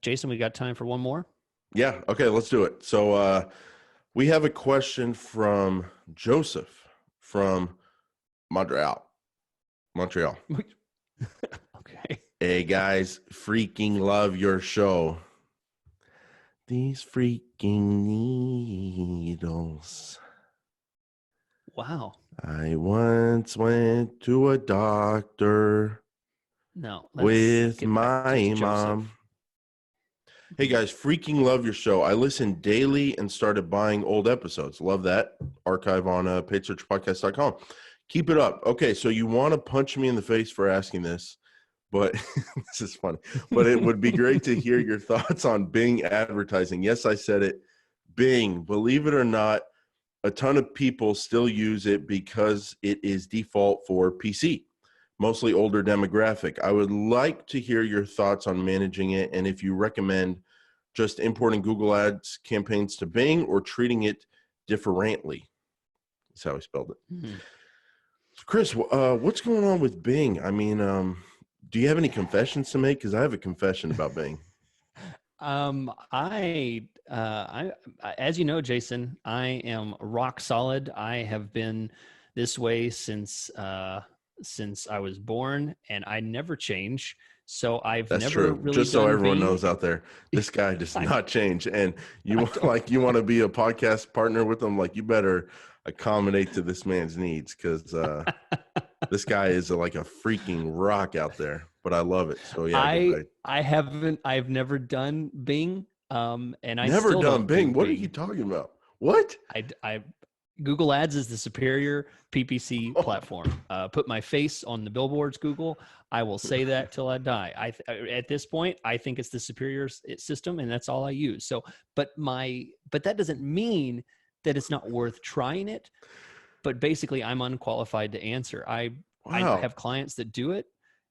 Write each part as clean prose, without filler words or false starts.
Jason, we got time for one more? Yeah. Okay, let's do it. So we have a question from Joseph from Montreal. Montreal. Okay. Hey guys, freaking love your show. These freaking needles. Wow. I once went to a doctor No, let's with get back to my mom. Joseph. Hey guys, freaking love your show. I listen daily and started buying old episodes. Love that. Archive on paidsearchpodcast.com. Keep it up. Okay, so you want to punch me in the face for asking this, but this is funny. But it would be great to hear your thoughts on Bing advertising. Yes, I said it. Bing, believe it or not, a ton of people still use it because it is default for PC, mostly older demographic. I would like to hear your thoughts on managing it and if you recommend just importing Google Ads campaigns to Bing or treating it differently. That's how I spelled it. Hmm. So Chris, what's going on with Bing? I mean, do you have any confessions to make? Because I have a confession about Bing. As you know, Jason, I am rock solid. I have been this way since I was born, and I never change. So I've That's never true. really Just so done everyone Bing. knows out there, this guy does I, not change. And you I want don't. like you want to be a podcast partner with him, like you better accommodate to this man's needs because this guy is like a freaking rock out there. But I love it. So yeah, go ahead. I've never done Bing, and I Never still done don't do Bing. What are you Bing. talking about? What? I Google Ads is the superior PPC platform. Put my face on the billboards, Google. I will say that till I die. At this point, I think it's the superior system, and that's all I use. So, but that doesn't mean that it's not worth trying it. But basically, I'm unqualified to answer. I Wow. have clients that do it,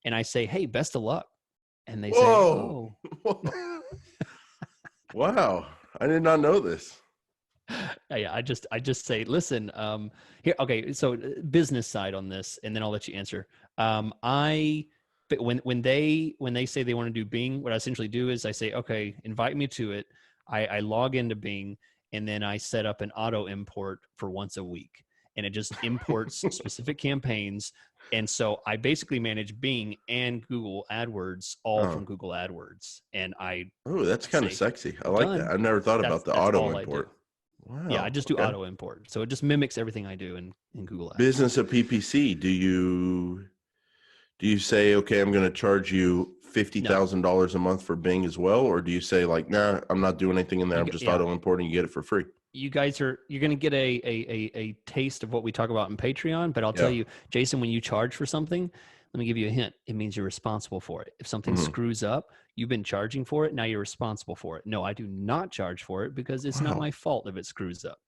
and I say, "Hey, best of luck," and they say, Whoa. "Oh." Wow. I did not know this. Yeah, I just say, listen, here, okay, so business side on this, and then I'll let you answer. But when they say they want to do Bing, what I essentially do is I say, okay, invite me to it. I log into Bing, and then I set up an auto import for once a week, and it just imports specific campaigns. And so I basically manage Bing and Google AdWords all Oh. from Google AdWords, and Oh, that's I kind of say, sexy. I like that. done. I've never thought about the That's auto all I do. import. Yeah, I Wow. just do Okay. auto import. So it just mimics everything I do in Google Ads. Business of PPC. Do you say, okay, I'm going to charge you No, $50,000 a month for Bing as well? Or do you say like, nah, I'm not doing anything in there. I'm just yeah, auto importing. You get it for free. you're going to get a taste of what we talk about in Patreon, but I'll tell Yeah. you, Jason, when you charge for something, let me give you a hint. It means you're responsible for it. If something Hmm. screws up, you've been charging for it. Now you're responsible for it. No, I do not charge for it because it's not Wow. my fault if it screws up.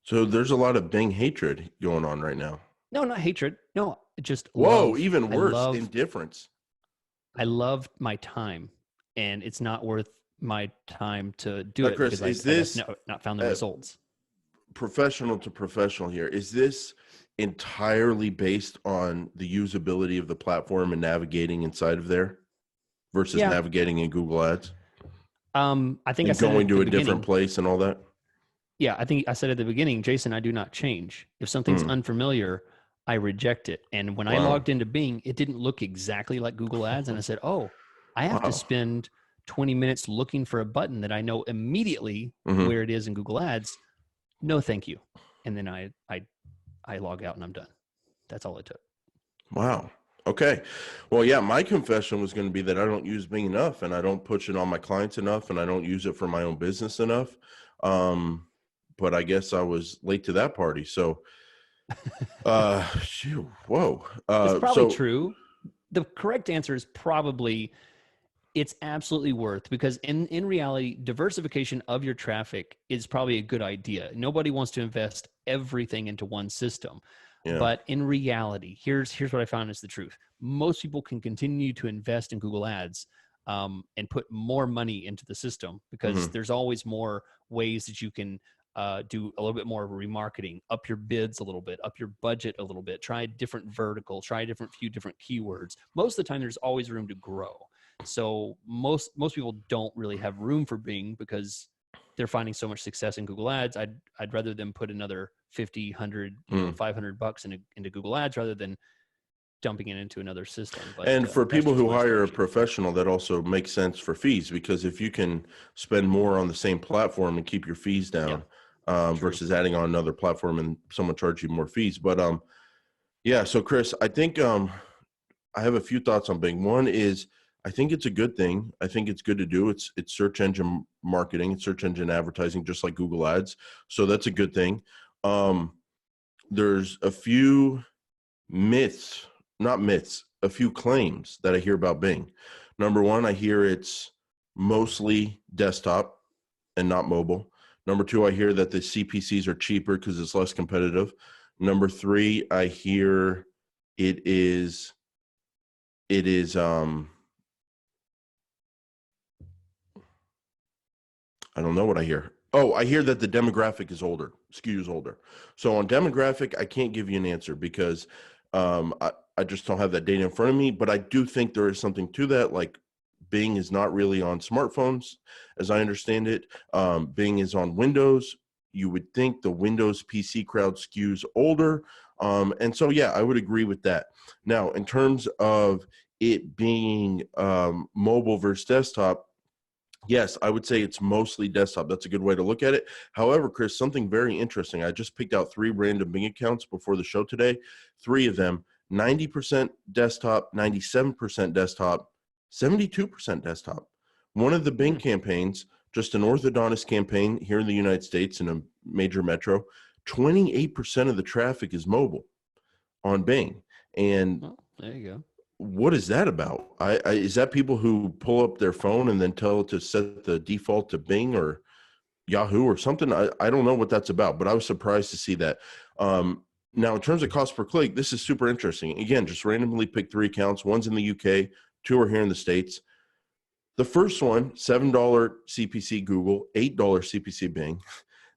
So there's a lot of Bing hatred going on right now. No, not hatred. No, just Whoa, love. even I worse, love indifference. I love my time, and it's not worth my time to do Now, it Chris, because is I have this not found the uh, results. professional to professional here? Is this entirely based on the usability of the platform and navigating inside of there versus Yeah. navigating in Google Ads I think I and said it going at the to a different beginning. place and all that? Yeah, I think I said at the beginning, Jason, I do not change. If something's Hmm. unfamiliar, I reject it. And when I Wow. logged into Bing, it didn't look exactly like Google Ads. And I said, oh, I have to Wow. spend 20 minutes looking for a button that I know immediately Hmm. where it is in Google Ads. No, thank you. And then I log out and I'm done. That's all it took. Wow. Okay. Well, yeah, my confession was going to be that I don't use Bing enough and I don't push it on my clients enough and I don't use it for my own business enough. Um, but I guess I was late to that party. So, shoot, whoa. It's probably true. The correct answer is probably it's absolutely worth, because in reality, diversification of your traffic is probably a good idea. Nobody wants to invest everything into one system. Yeah. But in reality, here's what I found is the truth. Most people can continue to invest in Google Ads, and put more money into the system because Hmm. there's always more ways that you can do a little bit more remarketing, up your bids a little bit, up your budget a little bit, try a different vertical, try a different few different keywords. Most of the time, there's always room to grow. So most people don't really have room for Bing because they're finding so much success in Google Ads. I'd rather them put another 50, 100, $500 into Google Ads rather than dumping it into another system. But And for that's people just who my hire a strategy. professional, that also makes sense for fees, because if you can spend more on the same platform and keep your fees down, True. versus adding on another platform and someone charge you more fees. But yeah. So Chris, I think I have a few thoughts on Bing. One is I think it's a good thing. I think it's good to do. It's search engine marketing, it's search engine advertising, just like Google Ads. So that's a good thing. There's a few myths, not myths, a few claims that I hear about Bing. Number one, I hear it's mostly desktop and not mobile. Number two, I hear that the CPCs are cheaper because it's less competitive. Number three, I hear it is I don't know what I hear. Oh, I hear that the demographic is older, skews older. So on demographic, I can't give you an answer because I just don't have that data in front of me. But I do think there is something to that. Like Bing is not really on smartphones, as I understand it. Bing is on Windows. You would think the Windows PC crowd skews older. And so, yeah, I would agree with that. Now, in terms of it being mobile versus desktop, yes, I would say it's mostly desktop. That's a good way to look at it. However, Chris, something very interesting. I just picked out 3 random Bing accounts before the show today. 3 of them, 90% desktop, 97% desktop, 72% desktop. One of the Bing campaigns, just an orthodontist campaign here in the United States in a major metro, 28% of the traffic is mobile on Bing. And there you go. what is that about? Is that people who pull up their phone and then tell it to set the default to Bing or Yahoo or something? I don't know what that's about, but I was surprised to see that. Now, in terms of cost per click, this is super interesting. Again, just randomly pick 3 accounts. One's in the UK, 2 are here in the States. The first one, $7 CPC Google, $8 CPC Bing.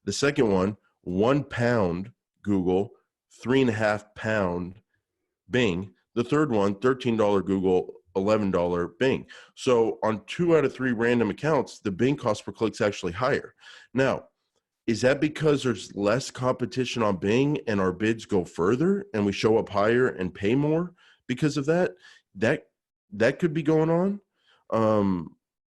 The second one, £1 Google, £3.50 Bing. The third one, $13 Google, $11 Bing. So on 2 out of 3 random accounts, the Bing cost per click is actually higher. Now, is that because there's less competition on Bing and our bids go further and we show up higher and pay more because of that? That could be going on.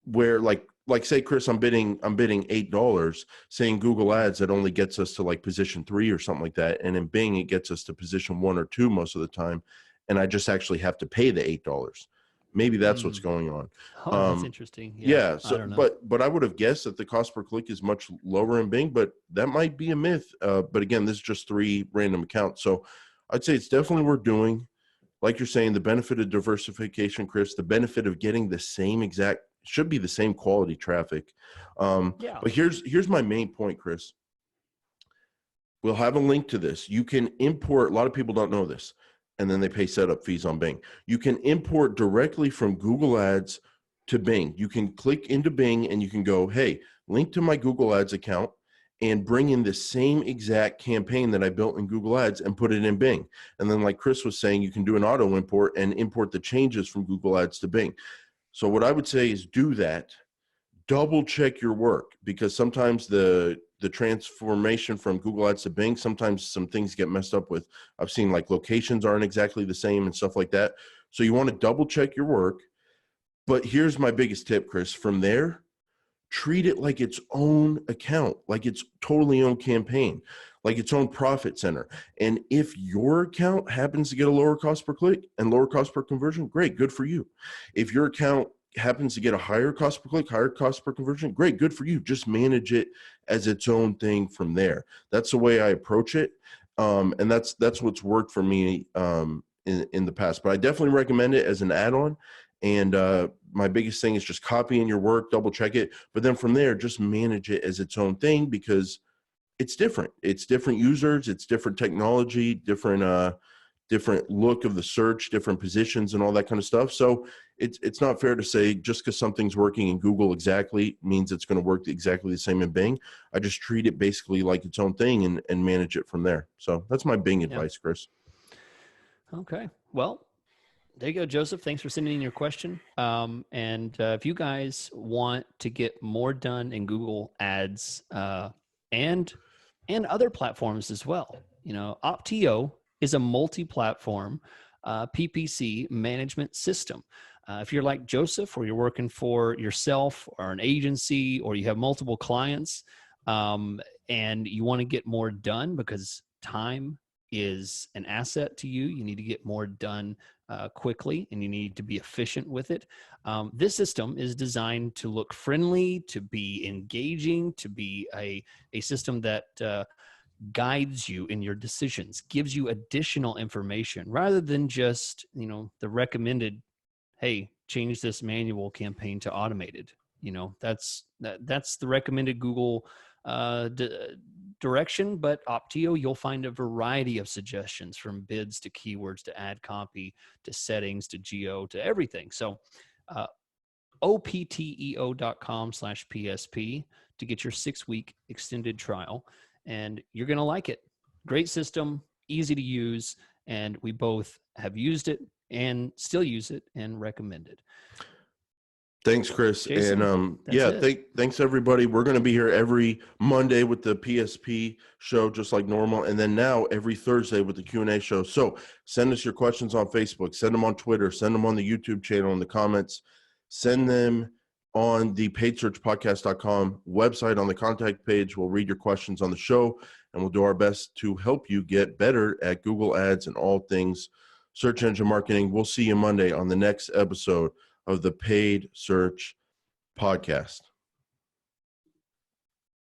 Where like say, Chris, I'm bidding $8, saying Google Ads that only gets us to like position 3 or something like that, and in Bing it gets us to position 1 or 2 most of the time, and I just actually have to pay the $8. Maybe that's what's going on. Oh, that's interesting. Yeah. I So, don't know. but I would have guessed that the cost per click is much lower in Bing, but that might be a myth. But again, this is just 3 random accounts, so I'd say it's definitely worth doing. Like you're saying, the benefit of diversification, Chris, the benefit of getting the same exact, should be the same quality traffic. Yeah. But here's my main point, Chris. We'll have a link to this. You can import, a lot of people don't know this, and then they pay setup fees on Bing. You can import directly from Google Ads to Bing. You can click into Bing and you can go, hey, link to my Google Ads account and bring in the same exact campaign that I built in Google Ads and put it in Bing. And then like Chris was saying, you can do an auto import and import the changes from Google Ads to Bing. So what I would say is do that. Double check your work, because sometimes the transformation from Google Ads to Bing, sometimes some things get messed up with. I've seen like locations aren't exactly the same and stuff like that. So you want to double check your work. But here's my biggest tip, Chris. From there, treat it like its own account, like its totally own campaign, like its own profit center. And if your account happens to get a lower cost per click and lower cost per conversion, great, good for you. If your account happens to get a higher cost per click, higher cost per conversion, great, good for you. Just manage it as its own thing from there. That's the way I approach it. And that's what's worked for me in the past. But I definitely recommend it as an add-on. And my biggest thing is just copying your work, double check it. But then from there, just manage it as its own thing, because it's different. It's different users, it's different technology, different look of the search, different positions and all that kind of stuff. So it's not fair to say just because something's working in Google exactly means it's going to work exactly the same in Bing. I just treat it basically like its own thing and manage it from there. So that's my Bing advice, Chris. Okay. Well, There you go, Joseph. Thanks for sending in your question. And if you guys want to get more done in Google Ads and other platforms as well, Optio is a multi-platform PPC management system. If you're like Joseph, or you're working for yourself or an agency, or you have multiple clients, and you want to get more done because time is an asset to you, you need to get more done quickly, and you need to be efficient with it. This system is designed to look friendly, to be engaging, to be a system that guides you in your decisions, gives you additional information rather than just, the recommended, hey, change this manual campaign to automated. That's the recommended Google direction. But Optio, you'll find a variety of suggestions, from bids to keywords to ad copy to settings to geo to everything. So opteo.com/PSP to get your 6-week extended trial, and you're going to like it. Great system, easy to use, and we both have used it and still use it and recommend it. Thanks, Chris. Jason, and thanks everybody. We're going to be here every Monday with the PSP show, just like normal. And then now every Thursday with the Q&A show. So send us your questions on Facebook, send them on Twitter, send them on the YouTube channel in the comments, send them on the paidsearchpodcast.com website on the contact page. We'll read your questions on the show, and we'll do our best to help you get better at Google Ads and all things search engine marketing. We'll see you Monday on the next episode of the Paid Search Podcast.